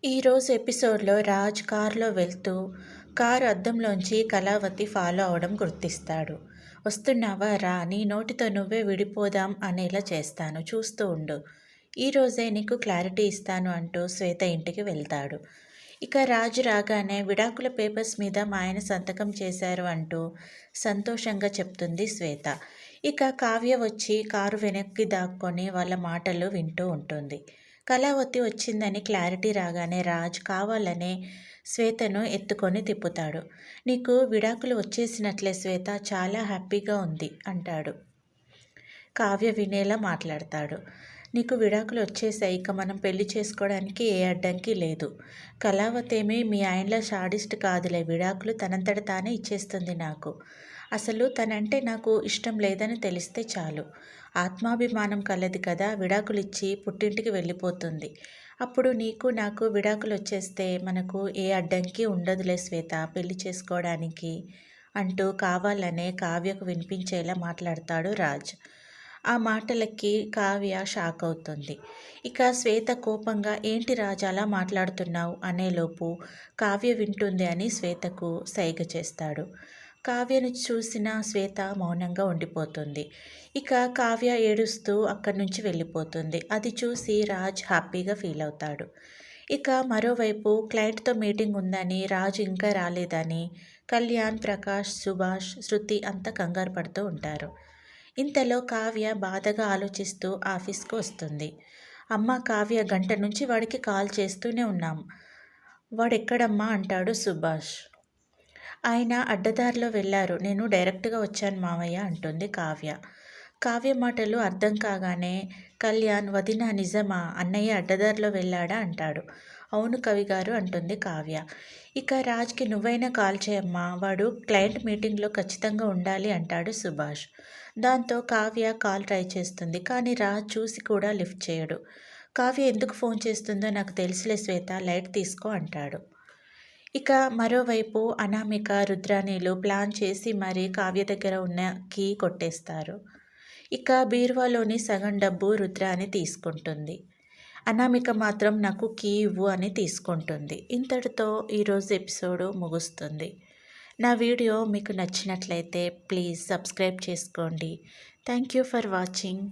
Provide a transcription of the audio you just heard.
ఈరోజు ఎపిసోడ్లో రాజ్ కారులో వెళ్తూ కారు అద్దంలోంచి కళావతి ఫాలో అవడం గుర్తిస్తాడు. వస్తున్నావా రా, నీ నోటితో నువ్వే విడిపోదాం అనేలా చేస్తాను, చూస్తూ ఉండు, ఈరోజే నీకు క్లారిటీ ఇస్తాను అంటూ శ్వేత ఇంటికి వెళ్తాడు. ఇక రాజు రాగానే విడాకుల పేపర్స్ మీద మా ఆయన సంతకం చేశారు అంటూ సంతోషంగా చెప్తుంది శ్వేత. ఇక కావ్య వచ్చి కారు వెనక్కి దాక్కొని వాళ్ళ మాటలు వింటూ ఉంటుంది. కళావతి వచ్చిందని క్లారిటీ రాగానే రాజ్ కావాలనే శ్వేతను ఎత్తుకొని తిప్పుతాడు. నీకు విడాకులు వచ్చేసినట్లే శ్వేత, చాలా హ్యాపీగా ఉంది అంటాడు. కావ్య వినేలా మాట్లాడతాడు. నీకు విడాకులు వచ్చేసాయి, ఇక మనం పెళ్లి చేసుకోవడానికి ఏ అడ్డంకి లేదు. కళావతేమీ మీ ఆయనలో షాడిస్ట్ కాదులే, విడాకులు తనంతట తానే ఇచ్చేస్తుంది నాకు. అసలు తనంటే నాకు ఇష్టం లేదని తెలిస్తే చాలు, ఆత్మాభిమానం కలది కదా, విడాకులు ఇచ్చి పుట్టింటికి వెళ్ళిపోతుంది. అప్పుడు నీకు నాకు విడాకులు వచ్చేస్తే మనకు ఏ అడ్డంకి ఉండదులే శ్వేత పెళ్లి చేసుకోవడానికి అంటూ కావాలనే కావ్యకు వినిపించేలా మాట్లాడతాడు రాజ్. ఆ మాటలకి కావ్య షాక్ అవుతుంది. ఇక శ్వేత కోపంగా ఏంటి రాజు అలా మాట్లాడుతున్నావు అనేలోపు కావ్య వింటుంది అని శ్వేతకు సైగ చేస్తాడు. కావ్యను చూసిన శ్వేత మౌనంగా ఉండిపోతుంది. ఇక కావ్య ఏడుస్తూ అక్కడి నుంచి వెళ్ళిపోతుంది. అది చూసి రాజ్ హ్యాపీగా ఫీల్ అవుతాడు. ఇక మరోవైపు క్లయింట్తో మీటింగ్ ఉందని, రాజు ఇంకా రాలేదని కళ్యాణ్, ప్రకాష్, సుభాష్, శృతి అంతా కంగారు పడుతూ ఉంటారు. ఇంతలో కావ్య బాధగా ఆలోచిస్తూ ఆఫీస్కు వస్తుంది. అమ్మ కావ్య, గంట నుంచి వాడికి కాల్ చేస్తూనే ఉన్నాం, వాడెక్కడమ్మా అంటాడు సుభాష్. ఆయన అడ్డదారిలో వెళ్ళారు, నేను డైరెక్ట్గా వచ్చాను మావయ్య అంటుంది కావ్య. కావ్య మాటలు అర్థం కాగానే కళ్యాణ్, వదిన నిజమా, అన్నయ్య అడ్డదారిలో వెళ్ళాడా అంటాడు. అవును కవిగారు అంటుంది కావ్య. ఇక రాజ్కి నువ్వైనా కాల్ చేయమ్మా, వాడు క్లయింట్ మీటింగ్లో ఖచ్చితంగా ఉండాలి అంటాడు సుభాష్. దాంతో కావ్య కాల్ ట్రై చేస్తుంది, కానీ రాజ్ చూసి కూడా లిఫ్ట్ చేయడు. కావ్య ఎందుకు ఫోన్ చేస్తుందో నాకు తెలుసులే శ్వేత, లైట్ తీసుకో అంటాడు. ఇక మరోవైపు అనామిక, రుద్రాణిలు ప్లాన్ చేసి మరీ కావ్య దగ్గర ఉన్న కీ కొట్టేస్తారు. ఇక బీరువాలోని సగం డబ్బు రుద్రాణి తీసుకుంటుంది. అనామిక మాత్రం నాకు కీ ఇవ్వు అని తీసుకుంటుంది. ఇంతటితో ఈరోజు ఎపిసోడు ముగుస్తుంది. నా వీడియో మీకు నచ్చినట్లయితే ప్లీజ్ సబ్స్క్రైబ్ చేసుకోండి. Thank you for watching.